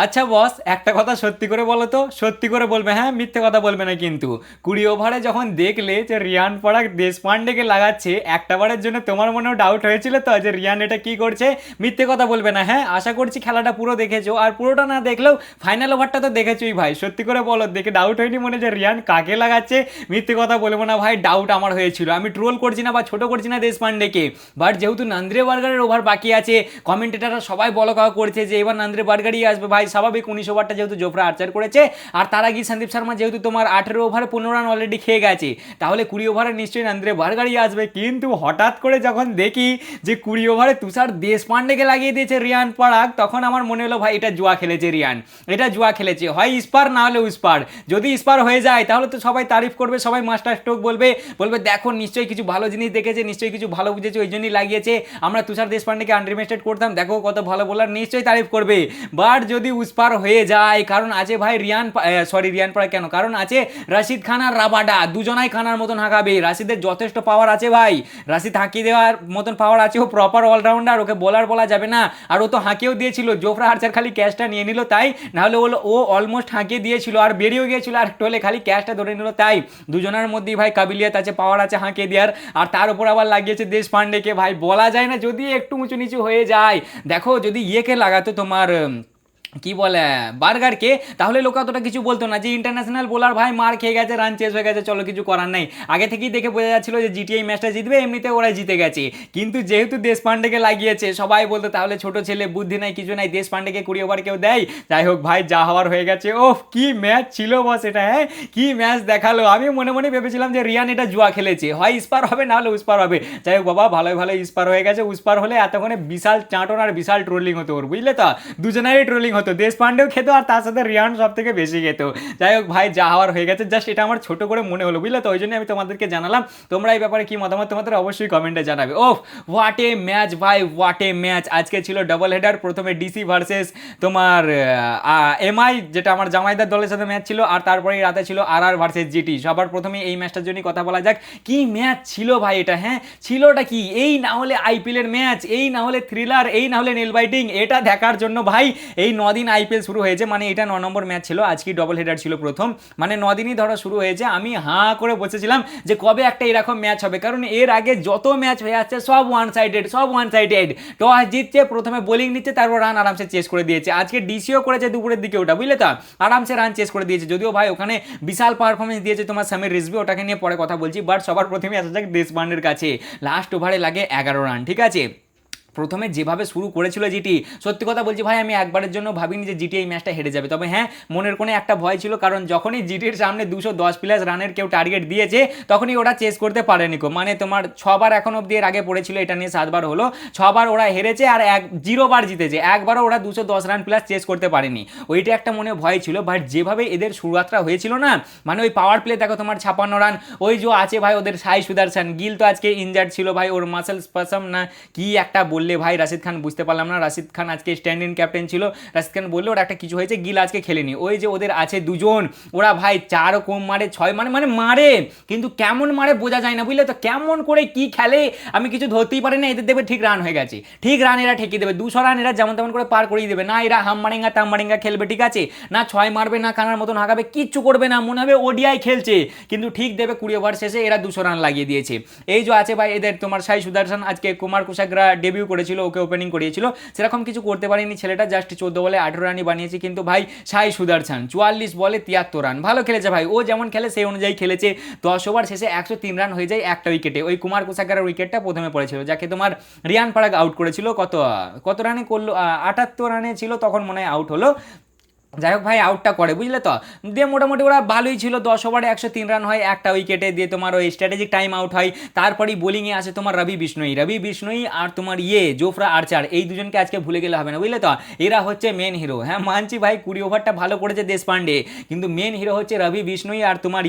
আচ্ছা বস, একটা কথা সত্যি করে বলো তো, সত্যি করে বলবে, হ্যাঁ মিথ্যে কথা বলবে না কিন্তু। 20 ওভারে যখন দেখলে যে রিয়ান পরাগ দেশপান্ডেকে লাগাচ্ছে, একটা বারের জন্য তোমার মনেও ডাউট হয়েছিল তো যে রিয়ান এটা কি করছে? মিথ্যে কথা বলবে না, হ্যাঁ? আশা করছি খেলাটা পুরো দেখেছো, আর পুরোটা না দেখলেও ফাইনাল ওভারটা তো দেখেছোই ভাই। সত্যি করে বলো, দেখে ডাউট হয়নি মনে যে রিয়ান কাকে লাগাচ্ছে? মিথ্যে কথা বলবো না ভাই, ডাউট আমার হয়েছিল। আমি ট্রোল করছি না বা ছোট করছি না দেশপান্ডেকে, বাট যেহেতু নান্দ্রে বার্গারের ওভার বাকি আছে, কমেন্টেটাররা সবাই বলা কওয়া করছে যে এবার নান্দ্রে বার্গারই আসবে ভাই। স্বাভাবিক 19 ওভারটা যেহেতু জোফরা আর্চার করেছে, আর তার আগে সন্দীপ শর্মা যেহেতু তোমার 18 ওভারে 15 রান অলরেডি খেয়ে গেছে, তাহলে 20 ওভারে নিশ্চয়ই নান্দ্রে বার্গারই আসবে। কিন্তু হঠাৎ করে যখন দেখি যে 20 ওভারে তুষার দেশপান্ডেকে লাগিয়ে দিয়েছে রিয়ান পরাগ, তখন আমার মনে হলো ভাই এটা জুয়া খেলেছে রিয়ান, এটা জুয়া খেলেছে। হয় স্পার না হলে উস্পার। যদি স্পার হয়ে যায় তাহলে তো সবাই তারিফ করবে, সবাই মাস্টার স্ট্রোক বলবে, বলবে দেখো নিশ্চয়ই কিছু ভালো জিনিস দেখেছে, নিশ্চয়ই কিছু ভালো বুঝেছে, ওই জন্যই লাগিয়েছে। আমরা তুষার দেশপান্ডেকে আন্ডারএস্টিমেট করতাম, দেখো কত ভালো বোলার, নিশ্চয়ই তারিফ করবে। বাট যদি উস্পার হয়ে যায়, কারণ আছে ভাই রিয়ান পরাগ কেন, কারণ আছে রাশিদ খান আর রাবাডা, দুজনাই খানার মতন হাঁকাবে। রাশিদের যথেষ্ট পাওয়ার আছে ভাই, রাশিদ হাঁকিয়ে দেওয়ার মতন পাওয়ার আছে, ও প্রপার অলরাউন্ডার, ওকে বলার বলা যাবে না। আর ও তো হাঁকিয়েও দিয়েছিল, জোফরা আর্চার খালি ক্যাচটা নিয়ে নিল তাই, নাহলে ও অলমোস্ট হাঁকিয়ে দিয়েছিল আর বেরিয়েও গিয়েছিল, আর একটু হলে খালি ক্যাচটা ধরে নিল তাই। দুজনের মধ্যেই ভাই কাবিলিয়াত আছে, পাওয়ার আছে হাঁকিয়ে দেওয়ার, আর তার উপর আবার লাগিয়েছে দেশপান্ডেকে। ভাই বলা যায় না, যদি একটু উঁচু নিচু হয়ে যায়, দেখো যদি ইয়েকে লাগাতো তোমার কি বলে বার্গারকে, তাহলে লোক অতটা কিছু বলতো না যে ইন্টারন্যাশনাল বোলার ভাই মার খেয়ে গেছে, রান চেস হয়ে গেছে, চলো কিছু করার নাই। আগে থেকেই দেখে বোঝা যাচ্ছিল যে জিটিআই ম্যাচটা জিতবে, এমনিতে ওরাই জিতে গেছে। কিন্তু যেহেতু দেশপান্ডেকে লাগিয়েছে, সবাই বলতো তাহলে ছোট ছেলে, বুদ্ধি নাই কিছু নাই, দেশপান্ডেকে 20 ওভার কেউ দেয়? যাই হোক ভাই, যা হওয়ার হয়ে গেছে। ওহ কি ম্যাচ ছিল বস এটা, হ্যাঁ কি ম্যাচ দেখালো। আমি মনে মনে ভেবেছিলাম যে রিয়ান এটা জুয়া খেলেছে, হয় স্পার হবে না হলে উস্পার হবে। যাই হোক বাবা, ভালোই ভালো স্পার হয়ে গেছে। উস্পার হলে এতক্ষণে বিশাল চাটন আর বিশাল ট্রোলিং হতো ওর, বুঝলে তো? দুজনেরই ট্রোলিং হতো, দেশপান্ডেও খেত আর তার সাথে রিয়ান সব থেকে বেশি খেত। যাই হোক ভাই, যা হওয়ার হয়ে গেছে, জাস্ট এটা আমার ছোট করে মনে হলো, বুঝলে তো? ওই জন্য আমি তোমাদেরকে জানালাম। তোমরা এই ব্যাপারে কি মতামত তোমাদের অবশ্যই কমেন্টে জানাবে। ওহ হোয়াট এ ম্যাচ ভাই, হোয়াট এ ম্যাচ। আজকে ছিল ডাবল হেডার, প্রথমে ডিসি ভার্সেস তোমার এমআই, যেটা আমার জামাইদার দলের সাথে ম্যাচ ছিল, আর তারপরে রাতে ছিল আর ভার্সেস জিটি। সবার প্রথমে এই ম্যাচটার জন্যই কথা বলা যাক, কি ম্যাচ ছিল ভাই এটা। হ্যাঁ ছিলটা কি, এই না হলে আইপিএলের ম্যাচ, এই না হলে থ্রিলার, এই না হলে নেল বাইটিং, এটা দেখার জন্য ভাই এই 9 দিন আইপিএল শুরু হয়েছে, মানে এটা 9 নম্বর ম্যাচ ছিল, আজকে ডবল হেডার ছিল প্রথম, মানে 9 দিনই ধরো শুরু হয়েছে। আমি হাঁ করে বসেছিলাম যে কবে একটা এরকম ম্যাচ হবে, কারণ এর আগে যত ম্যাচ হয়ে যাচ্ছে সব ওয়ান সাইডেড, সব ওয়ান সাইডেড। টস জিতছে, প্রথমে বোলিং নিচ্ছে, তারপর রান আরামসে চেস করে দিয়েছে। আজকে ডিসিও করেছে দুপুরের দিকে ওটা, বুঝলে তো? আরামসে রান চেস করে দিয়েছে, যদিও ভাই ওখানে বিশাল পারফরমেন্স দিয়েছে তোমার সামির রিজভি, ওটাকে নিয়ে পরে কথা বলছি। বাট সবার প্রথমে আসা যাক দেশপান্ডের কাছে। লাস্ট ওভারে লাগে 11 রান, ঠিক আছে? প্রথমে যেভাবে শুরু করেছিল জিটি, সত্যি কথা বলছি ভাই, আমি একবারের জন্য ভাবিনি যে জিটি এই ম্যাচটা হেরে যাবে। তবে হ্যাঁ, মনের কোণে একটা ভয় ছিল, কারণ যখনই জিটির সামনে 210+ রানের কেউ টার্গেট দিয়েছে, তখনই ওরা চেস করতে পারেনি। মানে তোমার 6 বার এখন অব্দি এর আগে পড়েছিল, এটা নিয়ে 7 বার হলো, 6 বার ওরা হেরেছে আর 0 বার জিতেছে, একবারও ওরা 210 রান প্লাস চেস করতে পারেনি। ওইটা একটা মনে ভয় ছিল। বাট যেভাবে এদের শুরুয়াতটা হয়েছিল না, মানে ওই পাওয়ার প্লে দেখো তোমার 56 রান, ওই যে আছে ভাই ওদের সাই সুদর্শন, গিল তো আজকে ইনজার্ড ছিল ভাই, ওর মাসেল স্পাসম না কি একটা বললে ভাই রাশিদ খান, বুঝতে পারলাম না। রাশিদ খান আজকে স্ট্যান্ড ইন ক্যাপ্টেন ছিল, রাশিদ খান বললে ওর একটা কিছু হয়েছে, গিল আজকে খেলেনি। ওই যে ওদের আছে দুজন, ওরা ভাই 4 কম মারে, 6 মানে মারে, কিন্তু কেমন মারে বোঝা যায় না, বুঝলে তো? কেমন করে কি খেলে আমি কিছু ধরতেই পারি না। এদের দেবে ঠিক রান হয়ে গেছে, ঠিক রান এরা ঠেকিয়ে দেবে, 200 রান এরা যেমন তেমন করে পার করিয়ে দেবে। না এরা হাম মারেঙ্গা তাম মারেঙ্গা খেলবে, ঠিক আছে? না 6 মারবে, না কানার মতন হাঁকাবে, কিচ্ছু করবে না, মনে হবে ওডিআই খেলছে। কিন্তু ঠিক দেবে 20 ওভার শেষে এরা 200 রান লাগিয়ে দিয়েছে। এই যে আছে ভাই এদের তোমার সাই সুদর্শন, আজকে কুমার কুশাগ্রা ডেবিউ করেছিল, ওকে ওপেনিং করিয়েছিল, সেরকম কিছু করতে পারেনি ছেলেটা, জাস্ট 14 বলে 18 রানই বানিয়েছে। কিন্তু ভাই সাই সুদর্শন 44 বলে 73 রান, ভালো খেলেছে ভাই, ও যেমন খেলে সেই অনুযায়ী খেলেছে। 10 ওভার শেষে 103 রান হয়ে যায় একটা উইকেটে। ওই কুমার কুশাগ্রার উইকেটটা প্রথমে পড়েছিল, যাকে তোমার রিয়ান পরাগ আউট করেছিল। কত কত রানে করলো, 78 রানে ছিল তখন মনে হয় আউট হলো। যাই হোক ভাই আউটটা করে, বুঝলে তো? দিয়ে মোটামুটি ওরা ভালোই ছিল, 10 ওভারে 103 রান হয় একটা উইকেটে, দিয়ে তোমার ওই স্ট্র্যাটেজিক টাইম আউট হয়। তারপরেই বোলিংয়ে আসে তোমার রবি বিষ্ণই আর তোমার জোফরা আর্চার, এই দুজনকে আজকে ভুলে গেলে হবে না, বুঝলে তো? এরা হচ্ছে মেন হিরো। হ্যাঁ মানছি ভাই 20 ওভারটা ভালো করেছে দেশপান্ডে, কিন্তু মেন হিরো হচ্ছে রবি বিষ্ণই আর তোমার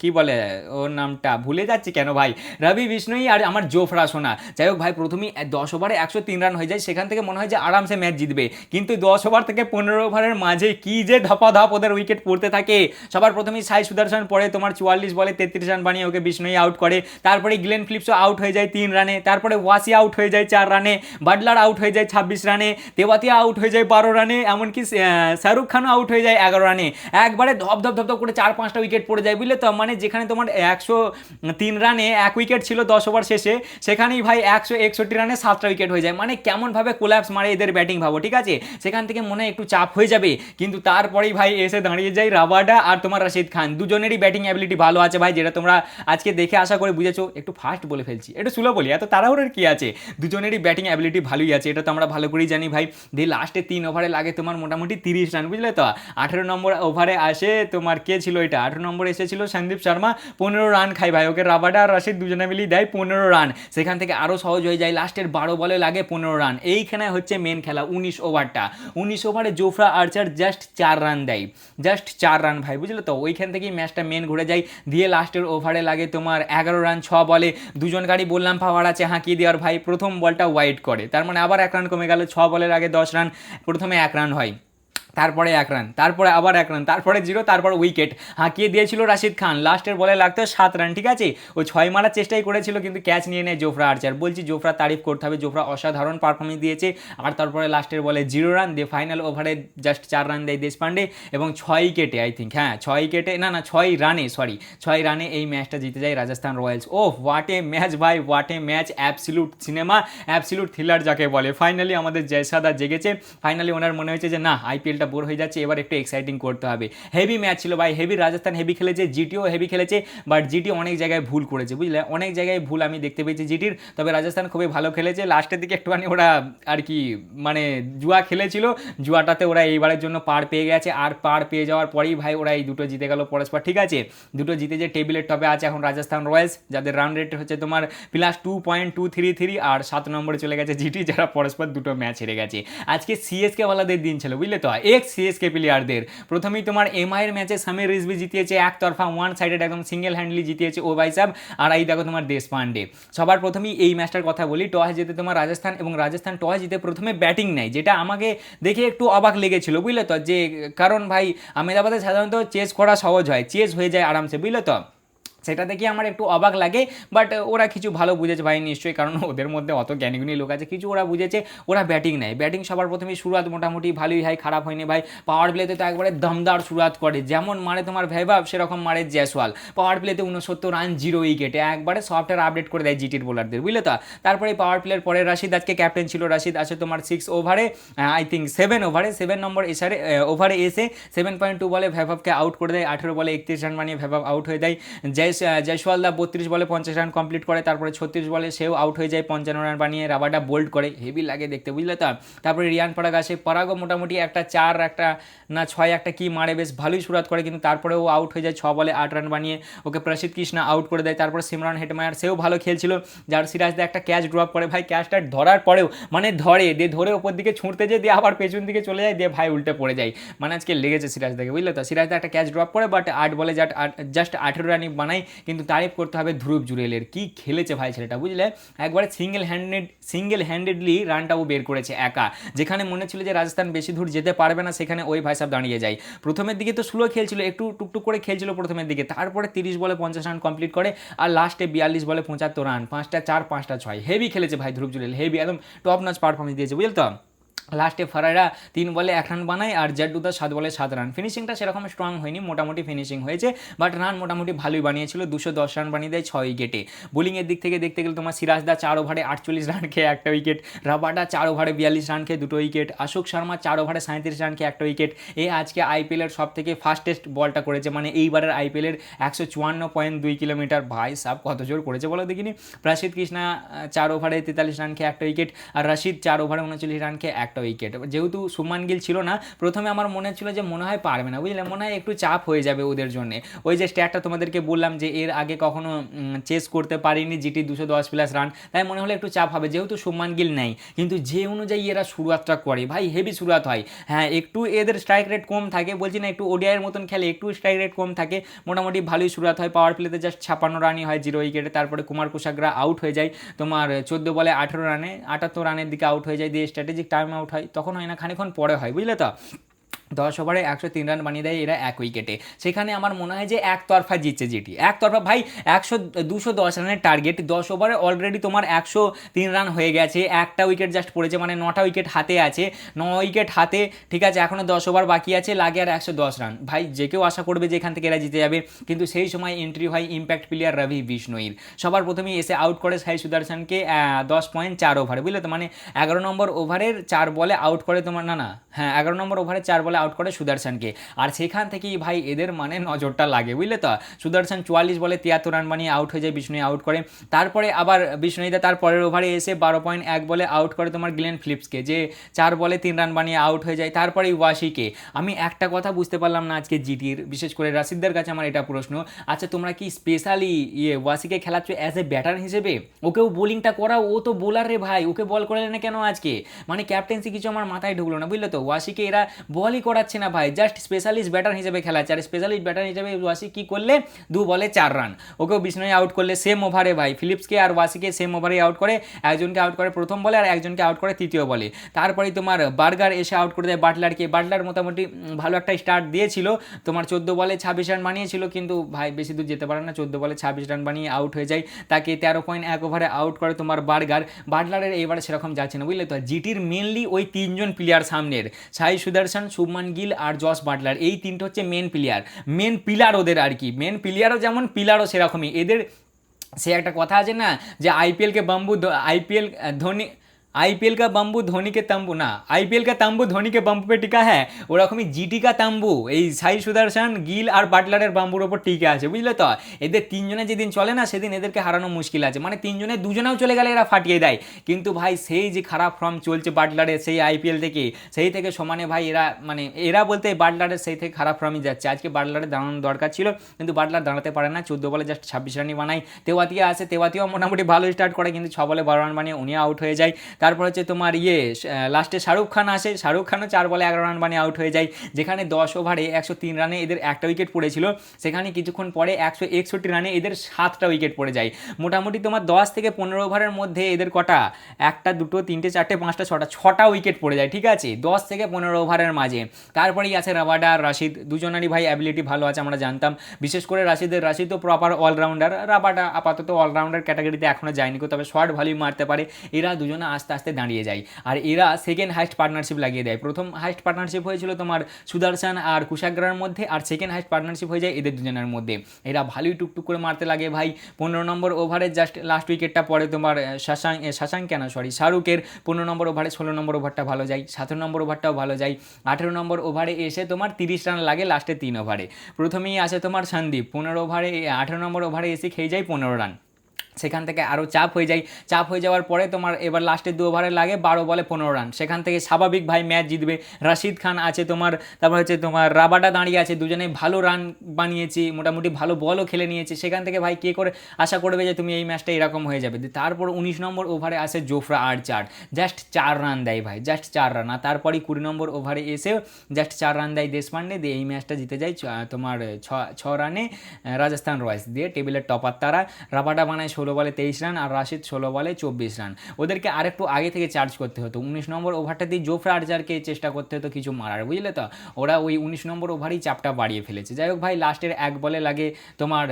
কি বলে ওর নামটা ভুলে যাচ্ছি কেন ভাই, রবি বিষ্ণই আর আমার জোফরা সোনা। যাই হোক ভাই, প্রথমেই 10 ওভারে 103 রান হয়ে যায়, সেখান থেকে মনে হয় যে আরামসে ম্যাচ জিতবে, কিন্তু 10 ওভার থেকে 15 ওভারের মাঝেই কি যে ধপাধপ ওদের উইকেট পড়তে থাকে। সবার প্রথমেই সাই সুদর্শন পড়ে তোমার 44 বলে 33 রান বানিয়ে ওকে বিষ্ণুই আউট করে। তারপরে গ্লেন ফিলিপসও আউট হয়ে যায় 3 রানে। তারপরে ওয়াসি আউট হয়ে যায় 4 রানে। বাটলার আউট হয়ে যায় 26 রানে। তেওয়াতিয়া আউট হয়ে যায় 12 রানে। এমনকি শাহরুখ খানও আউট হয়ে যায় 11 রানে। একবারে ধপ ধপ ধপ ধপ করে 4-5টা উইকেট পড়ে যায়, বুঝলে তো। মানে যেখানে তোমার 103 রানে 1 উইকেট ছিল 10 ওভার শেষে, সেখানেই ভাই 161 রানে 7টা উইকেট হয়ে যায়। মানে কেমনভাবে কোল্যাপস মারে এদের ব্যাটিং ভাবো, ঠিক আছে। সেখান থেকে মনে হয় একটু চাপ হয়ে যাবে, কিন্তু তারপরেই ভাই এসে দাঁড়িয়ে যায় রাবাডা আর তোমার রাশিদ খান। দুজনেরই ব্যাটিং অ্যাবিলিটি ভালো আছে ভাই, যেটা তোমরা আজকে দেখে আশা করে বুঝেছো। একটু ফাস্ট বলে ফেলছি, একটু স্লো বলি, এত তাড়াহুড়োর কি আছে। দুজনেরই ব্যাটিং অ্যাবিলিটি ভালোই আছে, এটা তো আমরা ভালো করেই জানি ভাই। দিয়ে লাস্টে 3 ওভারে লাগে তোমার মোটামুটি 30 রান, বুঝলে তো। 18 নম্বর ওভারে আসে তোমার কে ছিল এটা, 18 নম্বরে এসেছিল সন্দীপ শর্মা, 15 রান খাই ভাই। ওকে রাবাডা আর রাশিদ দুজনে মিলিয়ে দেয় 15 রান। সেখান থেকে আরও সহজ হয়ে যায়, লাস্টের 12 বলে লাগে 15 রান। এইখানে হচ্ছে মেন খেলা 19 ওভারটা। 19 ওভারে জোফরা আর্চার জাস্ট 4 রান দেয়, জাস্ট 4 রান ভাই, বুঝলে তো। ওইখান থেকেই ম্যাচটা মেন ঘুরে যায়। দিয়ে লাস্টের ওভারে লাগে তোমার 11 রান 6 বলে। দুজন গাড়ি বললাম পাওয়ার আছে হাঁকিয়ে দেওয়ার ভাই, প্রথম বলটা ওয়াইড করে, তার মানে আবার 1 রান কমে গেল। 6 বলের আগে 10 রান, প্রথমে 1 রান হয়, তারপরে 1 রান, তারপরে আবার 1 রান, তারপরে 0, তারপর উইকেট হাঁকিয়ে দিয়েছিল রাশিদ খান। লাস্টের বলে লাগতো 7 রান, ঠিক আছে। ও 6 মারার চেষ্টাই করেছিল, কিন্তু ক্যাচ নিয়ে নেয় জোফরা আর্চার। বলছি জোফরা তারিফ করতে হবে, জোফরা অসাধারণ পারফরমেন্স দিয়েছে। আর তারপরে লাস্টের বলে 0 রান দিয়ে ফাইনাল ওভারে জাস্ট 4 রান দেয় দেশপান্ডে, এবং 6 উইকেটে আই থিঙ্ক, হ্যাঁ 6 উইকেটে, না 6 রানে, সরি 6 রানে এই ম্যাচটা জিতে যায় রাজস্থান রয়্যালস। ও হোয়াট এ ম্যাচ ভাই, what a match, absolute cinema, absolute thriller যাকে বলে। ফাইনালি আমাদের জয়সাদা জেগেছে, ফাইনালি ওনার মনে হয়েছে যে না আইপিএলটা বোর হয়ে যাচ্ছে, এবার একটু এক্সাইটিং করতে হবে। হেভি ম্যাচ ছিল ভাই, হেভি, রাজস্থান হেভি খেলেছে, জিটিও হেভি খেলেছে। বাট জিটি অনেক জায়গায় ভুল করেছে, বুঝলে, অনেক জায়গায় ভুল আমি দেখতে পেয়েছি জিটির। তবে রাজস্থান খুবই ভালো খেলেছে। লাস্টের দিকে একটুখানি ওরা আর কি মানে জুয়া খেলেছিল, জুয়াটাতে ওরা এইবারের জন্য পার পেয়ে গেছে। আর পার পেয়ে যাওয়ার পরেই ভাই ওরা এই দুটো জিতে গেল পরস্পর, ঠিক আছে। দুটো জিতে যে টেবিলের টপে আছে এখন রাজস্থান রয়্যালস, যাদের রান রেট হচ্ছে তোমার +2.233, আর 7 নম্বরে চলে গেছে জিটি, যারা পরস্পর দুটো ম্যাচ হেরে গেছে। আজকে সিএসকে ওয়ালাদের দিন ছিল, বুঝলে তো। এক্স সিএসকে প্লেয়ারদের প্রথমেই তোমার এমআইয়ের ম্যাচে সামির রিজভি জিতিয়েছে একতরফা, ওয়ান সাইডেড, একদম সিঙ্গেল হ্যান্ডলি জিতিয়েছে ও ভাই সাহেব। আর এই দেখো তোমার দেশপান্ডে। সবার প্রথমেই এই ম্যাচটার কথা বলি, টস জিতে তোমার রাজস্থান, এবং রাজস্থান টস জিতে প্রথমে ব্যাটিং নেয়, যেটা আমাকে দেখে একটু অবাক লেগেছিল, বুঝলে তো। যে কারণ ভাই আহমেদাবাদে সাধারণত চেস করা সহজ হয়, চেস হয়ে যায় আরামসে, বুঝলে তো। সেটা দেখে আমার একটু অবাক লাগে। বাট ওরা কিছু ভালো বুঝেছে ভাই নিশ্চয়ই, কারণ ওদের মধ্যে অত জ্ঞানীগুণী লোক আছে, কিছু ওরা বুঝেছে। ওরা ব্যাটিং নেয়, ব্যাটিং সবার প্রথমেই শুরুয়াত মোটামুটি ভালোই হয়, খারাপ হয়নি ভাই। পাওয়ার প্লেতে তো একবারে দমদার শুরুয়াত করে, যেমন মারে তোমার ভেবাব সেরকম মারে জয়সওয়াল। পাওয়ার প্লেতে 69 রান 0 উইকেটে, একবারে সফটওয়্যার আপডেট করে দেয় জিটির বোলারদের, বুঝলে তো। তারপরে পাওয়ার প্লের পরে রাশিদ আজকে ক্যাপ্টেন ছিল, রাশিদ আছে তোমার 6 ওভারে, আই থিঙ্ক 7 ওভারে, 7 নম্বর ওভারে এসে 7.2 বলে ভেবাবকে আউট করে দেয়। 18 বলে 31 রান বানিয়ে ভেবাব আউট হয়ে যায়। জয়সওয়াল 32 বলে 50 রান কমপ্লিট করে। তারপরে 36 বলে সেও আউট হয়ে যায় 55 রান বানিয়ে, রাবাডা বোল্ড করে, হেভি লাগে দেখতে, বুঝলে তো। তারপরে রিয়ান পরাগ আসে, পরাগও মোটামুটি একটা 4 একটা না 6 একটা কি মারে, বেশ ভালোই শুরুয়াত করে, কিন্তু তারপরে ও আউট হয়ে যায় 6 বলে 8 রান বানিয়ে, ওকে প্রসিদ্ধ কৃষ্ণা আউট করে দেয়। তারপরে সিমরান হেটমায়ার সেও ভালো খেলছিল, যার সিরাজদা একটা ক্যাচ ড্রপ করে ভাই, ক্যাচটা ধরার পরেও মানে ধরে ওপর দিকে ছুঁড়তে যে দিয়ে আবার পেছন দিকে চলে যায়, দিয়ে ভাই উল্টে পড়ে যায়। মানে আজকে লেগেছে সিরাজদাকে, বুঝলে তো। সিরাজদা একটা ক্যাচ ড্রপ করে, বাট 8 বলে জাস্ট 18 রানই বানায়। কিন্তু তারিফ করতে হবে ধ্রুব জুরেলের, কি খেলেছে ভাই ছেলেটা, বুঝলে। একবারে সিঙ্গেল হ্যান্ডেডলি রানটাও বের করেছে একা, যেখানে মনে ছিল যে রাজস্থান বেশি দূর যেতে পারবে না, সেখানে ওই ভাই সাহেব দাঁড়িয়ে যায়। প্রথমের দিকে তো স্লো খেলছিল, একটু টুকটুক করে খেলছিল প্রথমের দিকে, তারপরে 30 বলে 50 রান কমপ্লিট করে, আর লাস্টে 42 বলে 75 রান, 5টা 4 5টা 6, হেভি খেলেছে ভাই ধ্রুব জুরেল, হেভি, একদম টপ নচ পারফরমেন্স দিয়েছে, বুঝলে তো। লাস্টে ফারাইরা 3 বলে 1 রান বানায়, আর জাড্ডুদা 7 বলে 7 রান। ফিনিশিংটা সেরকম স্ট্রং হয়নি, মোটামুটি ফিনিশিং হয়েছে, বাট রান মোটামুটি ভালোই বানিয়েছিল। 210 রান বানিয়ে দেয় 6 উইকেটে। বোলিংয়ের দিক থেকে দেখতে গেলে তোমার সিরাজদা 4 ওভারে 48 রান খেয়ে 1টা উইকেট, রাবাডা 4 ওভারে 42 রান খেয়ে 2টো উইকেট, অশোক শর্মা 4 ওভারে 37 রান খেয়ে 1টা উইকেট। এ আজকে আইপিএলের সব থেকে ফাস্টেস্ট বলটা করেছে, মানে এইবারের আইপিএলের 154.2 কিলোমিটার, ভাই সাব কত জোর করেছে বলো দেখিনি। প্রসিদ্ধ কৃষ্ণা 4 ওভারে 43 রান খেয়ে 1টা উইকেট, আর রশিদ 4 ওভারে 39 রান খেয়ে 1টা উইকেট। যেহেতু শুভমান গিল ছিল না, প্রথমে আমার মনে ছিল যে মনে হয় পারবে না, বুঝলে, মনে হয় একটু চাপ হয়ে যাবে ওদের জন্য। ওই যে স্ট্যাটটা তোমাদেরকে বললাম যে এর আগে কখনো চেস করতে পারিনি জিটি 210+ রান, তাই মনে হলো একটু চাপ হবে যেহেতু শুভমান গিল নেই। কিন্তু যে অনুযায়ী এরা শুরুয়াতটা করে ভাই, হেভি শুরুয়াত হয়। হ্যাঁ একটু এদের স্ট্রাইক রেট কম থাকে, বলছি না একটু ওডিআইয়ের মতন খেলে, একটু স্ট্রাইক রেট কম থাকে, মোটামুটি ভালোই শুরুয়াত হয়। পাওয়ার প্লেতে জাস্ট 56 রানই হয় 0 উইকেটে। তারপরে কুমার কুশাগ্রা আউট হয়ে যায় তোমার 14 বলে 18 রানে, 78 রানের দিকে আউট হয়ে যায়, দিয়ে স্ট্র্যাটেজিক টাইম আউট হয়, তখন হয় না, খানিক্ষণ পরে হয়, বুঝলে তো। 10 ওভারে 103 রান বানিয়ে দেয় এরা 1 উইকেটে। সেখানে আমার মনে হয় যে একতরফা জিতছে জিটি, একতরফা ভাই। 210 রানের টার্গেট, 10 ওভারে অলরেডি তোমার 103 রান হয়ে গেছে, একটা উইকেট জাস্ট পড়েছে, মানে 9টা উইকেট হাতে আছে, 9 উইকেট হাতে, ঠিক আছে, এখনও 10 ওভার বাকি আছে, লাগে আর 110 রান। ভাই যে কেউ আশা করবে যে এখান থেকে এরা জিতে যাবে, কিন্তু সেই সময় এন্ট্রি হয় ইম্প্যাক্ট প্লেয়ার রবি বিষ্ণুইর। সবার প্রথমেই এসে আউট করে সাই সুদর্শনকে 10.4 ওভারে, বুঝলে তো, মানে 11 নম্বর ওভারের 4 বলে আউট করে তোমার, না না হ্যাঁ 11 নম্বর ওভারে 4 বলে আউট করে সুদর্শনকে। আর সেখান থেকেই ভাই এদের মানে নজরটা লাগে, বুঝলে তো। সুদর্শন 44 বলে 73 রান বানিয়ে আউট হয়ে যায়, বিষ্ণুই আউট করে। তারপরে আবার বিষ্ণুইদা তার পরের ওভারে এসে 12.1 বলে আউট করে তোমার গ্লেন ফিলিপসকে, যে 4 বলে 3 রান বানিয়ে আউট হয়ে যায়। তারপরে ওয়াসিকে। আমি একটা কথা বুঝতে পারলাম না আজকে জিটির, বিশেষ করে রাশিদদের কাছে আমার এটা প্রশ্ন, আচ্ছা তোমরা কি স্পেশালি ওয়াসিকে খেলাচ্ছ অ্যাজ এ ব্যাটার হিসেবে? ওকেও বোলিংটা করাও, ও তো বোলার রে ভাই, ওকে বল করলে না কেন আজকে? মানে ক্যাপ্টেন্সি কিছু আমার মাথায় ঢুকলো না, বুঝলে তো। ওয়াসিকে এরা বলই করাচ্ছে না ভাই, জাস্ট স্পেশালিস্ট ব্যাটার হিসেবে খেলাচ্ছে। আর স্পেশালিস্ট ব্যাটার হিসেবে ওয়াসি কি করলে, 2 বলে 4 রান, ওকেও বিষ্ণুই আউট করলে সেম ওভারে ভাই, ফিলিপসকে আর ওয়াসিকে সেম ওভারে আউট করে, একজনকে আউট করে প্রথম বলে আর একজনকে আউট করে তৃতীয় বলে। তারপরে তোমার বার্গার এসে আউট করে দেয় বাটলারকে। বাটলার মোটামুটি ভালো একটা স্টার্ট দিয়েছিল, তোমার 14 বলে 26 রান বানিয়েছিল, কিন্তু ভাই বেশি দূর যেতে পারে না, 14 বলে 26 রান বানিয়ে আউট হয়ে যায়। তাকে 13.1 ওভারে আউট করে তোমার বার্গার। বাটলারের এইবারে সেরকম যাচ্ছে না, বুঝলে তো। জিটির মেনলি ওই 3জন প্লেয়ার সামনের, সাই সুদর্শন, শুভমান গিল আর জস বাটলার, এই 3টে হচ্ছে মেন প্লেয়ার, মেন পিলার ওদের আর কি। মেন প্লেয়ারও যেমন পিলারও সেরকমই এদের। সে একটা কথা আছে না যে আইপিএলকে বাম্বু, আইপিএল ধোনি, आईपीएल का बम्बू धोनी के तंबू ना, आईपीएल का तंबू धोनी के बम्बू पे টিকা হ্যাঁ, ওরকমই জিটি কা তাম্বু এই সাই সুদর্শন, গিল আর বাটলারের বাম্বুর ওপর টিকে আছে, বুঝলে তো। এদের 3জনে যেদিন চলে না সেদিন এদেরকে হারানো মুশকিল আছে, মানে 3জনে 2জনেও চলে গেলে এরা ফাটিয়ে দেয়। কিন্তু ভাই সেই যে খারাপ ফর্ম চলছে বাটলারের সেই আইপিএল থেকে, সেই থেকে সমানে ভাই এরা, মানে এরা বলতে বাটলারের সেই থেকে খারাপ ফর্মই যাচ্ছে। আজকে বাটলারের দাঁড়ানো দরকার ছিল, কিন্তু বাটলার দাঁড়াতে পারে না, 14 বলে জাস্ট 26 রানই বানায়। তেওয়াতিয়া আসে, তেওয়াতিয়াও মোটামুটি ভালো স্টার্ট করে, কিন্তু 6 বলে 12 রান বানিয়ে উনি আউট হয়ে যায়। তারপর হচ্ছে তোমার লাস্টে শাহরুখ খান আসে, শাহরুখ খানও 4 বলে 11 রান বানিয়ে আউট হয়ে যায়। যেখানে 10 ওভারে 103 রানে এদের একটা উইকেট পড়েছিল, সেখানে কিছুক্ষণ পরে 161 রানে এদের 7টা উইকেট পড়ে যায়। মোটামুটি তোমার 10 থেকে 15 ওভারের মধ্যে এদের কটা, 1টা 2টো 3টে 4টে 5টা 6টা উইকেট পড়ে যায়, ঠিক আছে, 10 থেকে 15 ওভারের মাঝে। তারপরেই আছে রাবাডা আর রাশিদ, দুজনেরই ভাই অ্যাবিলিটি ভালো আছে আমরা জানতাম, বিশেষ করে রাশিদ তো প্রপার অলরাউন্ডার, রাবাডা আপাতত অলরাউন্ডার ক্যাটাগরিতে এখনও যায়নি, তবে শর্ট ভলিউম মারতে পারে। এরা দুজনে আস্তে আস্তে দাঁড়িয়ে যায়, আর এরা সেকেন্ড হাইস্ট পার্টনারশিপ লাগিয়ে দেয়। প্রথম হাইস্ট পার্টনারশিপ হয়েছিল তোমার সুদর্শন আর কুশাগ্রার মধ্যে, আর সেকেন্ড হাইস্ট পার্টনারশিপ হয়ে যায় এদের দুজনের মধ্যে। এরা ভালোই টুকটুক করে মারতে লাগে ভাই। 15 নম্বর ওভারে জাস্ট লাস্ট উইকেটটা পড়ে তোমার শাহরুখের 15 নম্বর ওভারে, 16 নম্বর ওভারটা ভালো যায়, 17 নম্বর ওভারটাও ভালো যায়, 18 নম্বর ওভারে এসে তোমার 30 রান লাগে লাস্টে 3 ওভারে। প্রথমেই আসে তোমার সন্দীপ, 15 ওভারে 18 নম্বর ওভারে এসে খেয়ে যায় 15 রান। সেখান থেকে আরও চাপ হয়ে যায়, চাপ হয়ে যাওয়ার পরে তোমার এবার লাস্টের 2 ওভারে লাগে 12 বলে 15 রান। সেখান থেকে স্বাভাবিক ভাই ম্যাচ জিতবে। রাশিদ খান আছে তোমার, তারপর হচ্ছে তোমার রাবাডা দাঁড়িয়ে আছে, দুজনেই ভালো রান বানিয়েছে, মোটামুটি ভালো বলও খেলে নিয়েছে। সেখান থেকে ভাই কে করে আশা করবে যে তুমি এই ম্যাচটা এরকম হয়ে যাবে। তারপর 19 নম্বর ওভারে আসে জোফরা আর্চার, জাস্ট 4 রান দেয় ভাই, জাস্ট 4 রান। আর তারপরই 20 নম্বর ওভারে এসেও জাস্ট 4 রান দেয় দেশপান্ডে, দিয়ে এই ম্যাচটা জিতে যায় তোমার 6 রানে রাজস্থান রয়্যালস, দিয়ে টেবিলের টপার তারা। রাবাডা বানায় 16 বলে 23 রান, আর রাশিদ 16 বলে 24 রান। ওদেরকে আরেকটু আগে থেকে চার্জ করতে হতো, 19 নম্বর ওভারটা দিয়ে জোফরা আর্চারকে চেষ্টা করতে হতো কিছু মারার, বুঝলে তো। ওরা ওই 19 নম্বর ওভারই চাপটা বাড়িয়ে ফেলেছে। যাই হোক ভাই, লাস্টের 1 বলে লাগে তোমার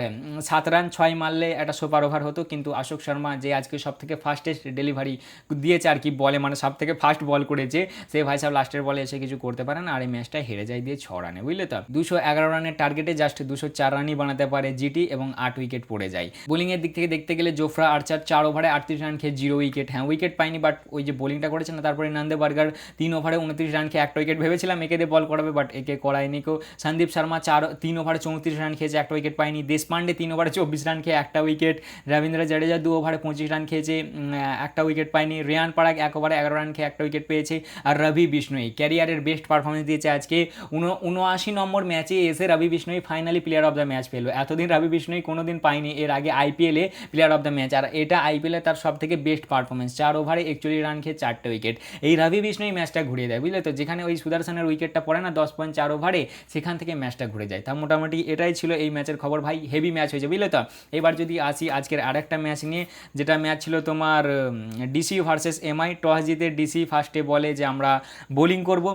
7 রান, 6 মারলে একটা সুপার ওভার হতো, কিন্তু অশোক শর্মা যে আজকে সব থেকে ফাস্টেস্ট ডেলিভারি দিয়েছে আর কি বলে, মানে সব থেকে ফাস্ট বল করেছে, সে ভাই সাহেব লাস্টের বলে এসে কিছু করতে পারে না, আর এই ম্যাচটা হেরে যায় দিয়ে 6 রানে, বুঝলে তো। 211 রানের টার্গেটে জাস্ট 204 রানই বানাতে পারে জিটি, এবং 8 উইকেট পড়ে যায়। বোলিংয়ের দিক থেকে দেখতে গেলে জোফরা আর্চার 4 ওভারে 38 রান খেয়ে 0 উইকেট, হ্যাঁ উইকেট পায়নি, বাট ওই যে বোলিংটা করেছে না। তারপরে নন্দে বার্গার 3 ওভারে 29 রান খেয়ে 1 উইকেট, ভেবেছিলাম একে দিয়ে বল করাবে, বাট একে করায়নি কেউ। সন্দীপ শর্মা 3 ওভারে 34 রান খেয়েছে, 1 উইকেট পায়নি। দেশপান্ডে 3 ওভারে 24 রান খেয়ে 1টা উইকেট। রবীন্দ্র জাডেজা 2 ওভারে 25 রান খেয়েছে, 1টা উইকেট পায়নি। রিয়ান পরাগ 1 ওভারে 11 রান খেয়ে 1টা উইকেট পেয়েছে। আর রবি বিষ্ণুই ক্যারিয়ারের বেস্ট পারফরমেন্স দিয়েছে আজকে। 79 নম্বর ম্যাচে এসে Ravi Bishnoi finally player of the match পেল। এতদিন রবি বিষ্ণুই কোনোদিন পায়নি এর আগে আইপিএলে প্লেয়ার অফ দ্য ম্যাচ, আর এটা আইপিএলে তার সব থেকে বেস্ট পারফরমেন্স। 4 ওভারে 41 রান খেয়ে 4টে উইকেট। এই রবি বিষ্ণুই ম্যাচটা ঘুরিয়ে দেয়, বুঝলে তো। যেখানে ওই সুদর্শনের উইকেটটা পড়ে না 10.4 ওভারে, সেখান থেকে ম্যাচটা ঘুরে যায়। তা মোটামুটি এটাই ছিল এই ম্যাচের খবর ভাই, হেভি ম্যাচ হয়েছে, বুঝলে তো। এবার যদি আসি আজকের আরেকটা ম্যাচ নিয়ে, যেটা ম্যাচ ছিল তোমার ডিসি ভার্সেস এমআই। টস জিতে ডিসি ফার্স্টে বলে যে আমরা বোলিং করব,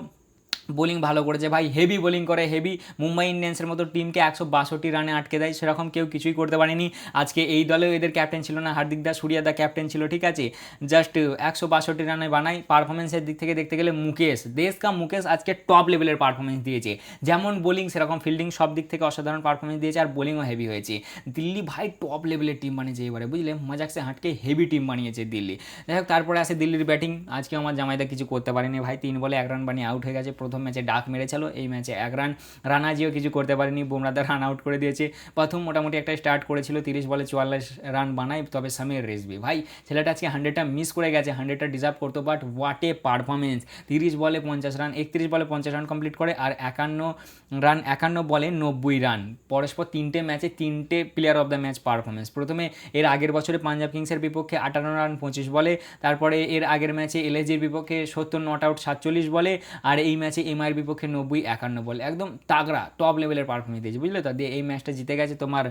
বোলিং ভালো করেছে ভাই, হেভি বোলিং করে, হেভি। মুম্বাই ইন্ডিয়ান্সের মতো টিমকে 162 রানে আটকে দেয়, সেরকম কেউ কিছুই করতে পারেনি। আজকে এই দলেও এদের ক্যাপ্টেন ছিল না, হার্দিক দা সুরিয়া দা ক্যাপ্টেন ছিল, ঠিক আছে। জাস্ট 162 রানে বানায়। পারফরমেন্সের দিক থেকে দেখতে গেলে মুকেশ, দেশ কা মুকেশ আজকে টপ লেভেলের পারফরমেন্স দিয়েছে, যেমন বোলিং সেরকম ফিল্ডিং, সব দিক থেকে অসাধারণ পারফরমেন্স দিয়েছে, আর বোলিংও হেভি হয়েছে। দিল্লি ভাই টপ লেভেলের টিম বানিয়েছে এবারে, বুঝলে, মজাক সে হাঁটকে হেভি টিম বানিয়েছে দিল্লি। যাই হোক, তারপরে আসে দিল্লির ব্যাটিং। আজকে আমার জামাইদা কিছু করতে পারেনি ভাই, 3 বলে 1 রান বানিয়ে আউট হয়ে গেছে। প্রথম ম্যাচে ডাক মেরেছিল, এই ম্যাচে 1 রান। রানাজিও কিছু করতে পারেনি, বুমরাদা রান আউট করে দিয়েছে। প্রথম মোটামুটি একটা স্টার্ট করেছিল, 30 বলে 44 রান বানায়, তবে সামির রিজভি ভাই ছেলেটা আজকে 100টা মিস করে গেছে, 100টা ডিজার্ভ করতো, বাট হোয়াট এ পারফরমেন্স। 30 বলে 50 রান, 31 বলে 50 রান কমপ্লিট করে, আর 51 বলে 90 রান। পরস্পর 3টে ম্যাচে 3টে player of the match performance. প্রথমে এর আগের বছরে পাঞ্জাব কিংসের বিপক্ষে 58 রান 25 বলে, তারপরে এর আগের ম্যাচে এলএসজির বিপক্ষে 70 নট আউট 47 বলে, আর এই ম্যাচে এমআইয়ের বিপক্ষে 90 51 বলে। একদম তাগড়া টপ লেভেলের পারফরমেন্স দিয়েছে, বুঝলে তো। দিয়ে এই ম্যাচটা জিতে গেছে তোমার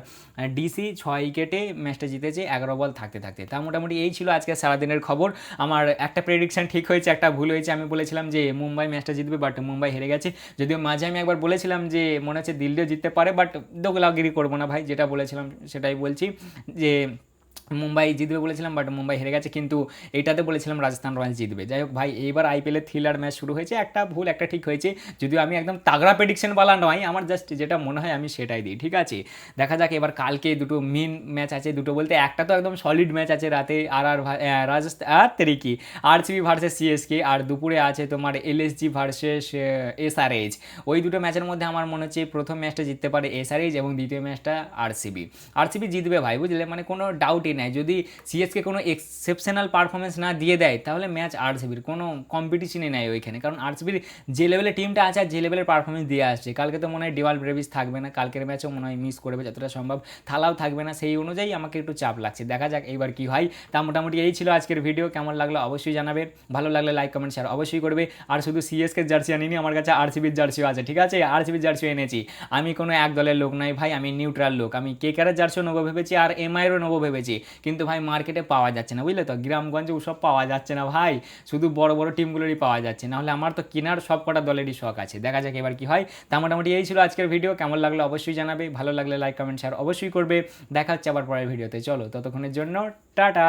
ডিসি 6 উইকেটে, ম্যাচটা জিতেছে 11 বল থাকতে থাকতে। তা মোটামুটি এই ছিল আজকে সারাদিনের খবর। আমার একটা প্রেডিকশন ঠিক হয়েছে, একটা ভুল হয়েছে। আমি বলেছিলাম যে মুম্বাই ম্যাচটা জিতবে, বাট মুম্বাই হেরে গেছে। যদিও মাঝে আমি একবার বলেছিলাম যে মনে হচ্ছে দিল্লিও জিততে পারে, বাট দোগলাগিরি করবো না ভাই, যেটা বলেছিলাম সেটাই বলছি, যে মুম্বাই জিতবে বলেছিলাম, বাট মুম্বাই হেরে গেছে। কিন্তু এইটাতে বলেছিলাম রাজস্থান রয়্যালস জিতবে। যাই হোক ভাই, এইবার আইপিএলের থ্রিলার ম্যাচ শুরু হয়েছে, একটা ভুল একটা ঠিক হয়েছে। যদিও আমি একদম তাগড়া প্রেডিকশনওয়ালা নয়, আমার জাস্ট যেটা মনে হয় আমি সেটাই দিই, ঠিক আছে। দেখা যাক এবার কালকে দুটো মেন ম্যাচ আছে, দুটো বলতে একটা তো একদম সলিড ম্যাচ আছে রাতে, রাজস্থান তেরিকি আরসিবি ভার্সেস সিএসকে, আর দুপুরে আছে তোমার এলএসজি ভার্সেস এসআরএইচ। ওই দুটো ম্যাচের মধ্যে আমার মনে হচ্ছে প্রথম ম্যাচটা জিততে পারে এসআরএইচ, এবং দ্বিতীয় ম্যাচটা আরসিবি জিতবে ভাই, বুঝলে, মানে কোনো ডাউটই নাই। যদি সিএসকে কোনো এক্সেপশনাল পারফরমেন্স না দিয়ে দেয়, তাহলে ম্যাচ আরসিবির, কোনো কম্পিটিশনই নেই ওইখানে। কারণ আরসিবির যে লেভেলের টিমটা আছে আর যে লেভেলের পারফরমেন্স দিয়ে আসছে, কালকে তো মনে হয় ডিওয়াল ব্রেভিস থাকবে না, কালকের ম্যাচও মনে হয় মিস করবে যতটা সম্ভব, থালাও থাকবে না, সেই অনুযায়ী আমাকে একটু চাপ লাগছে। দেখা যাক এইবার কি হয়। তা মোটামুটি এই ছিল আজকের ভিডিও, কেমন লাগলো অবশ্যই জানাবে, ভালো লাগলে লাইক কমেন্ট শেয়ার অবশ্যই করবে। আর শুধু সিএসকে জার্সি আনিনি, আমার কাছে আরসিবির জার্সিও আছে, ঠিক আছে, আরসিবির জার্সিও এনেছি। আমি কোনো এক দলের লোক নাই ভাই, আমি নিউট্রাল লোক। আমি কেকেআরের জার্সিও নেবো ভেবেছি, আর এমআইয়েরও নেবো ভেবেছি, কিন্তু ভাই মার্কেটে পাওয়া যাচ্ছে না, বুঝলে তো, গ্রামগঞ্জে ওসব পাওয়া যাচ্ছে না ভাই, শুধু বড় বড় টিমগুলোরই পাওয়া যাচ্ছে। নাহলে আমার তো কেনার সব কটা দলেরই শখ আছে। দেখা যাক এবার কি হয়। তা মোটামুটি এই ছিল আজকের ভিডিও, কেমন লাগলো অবশ্যই জানাবে, ভালো লাগলে লাইক কমেন্ট শেয়ার অবশ্যই করবে। দেখা হচ্ছে আবার পরের ভিডিওতে, চলো ততক্ষণের জন্য টাটা।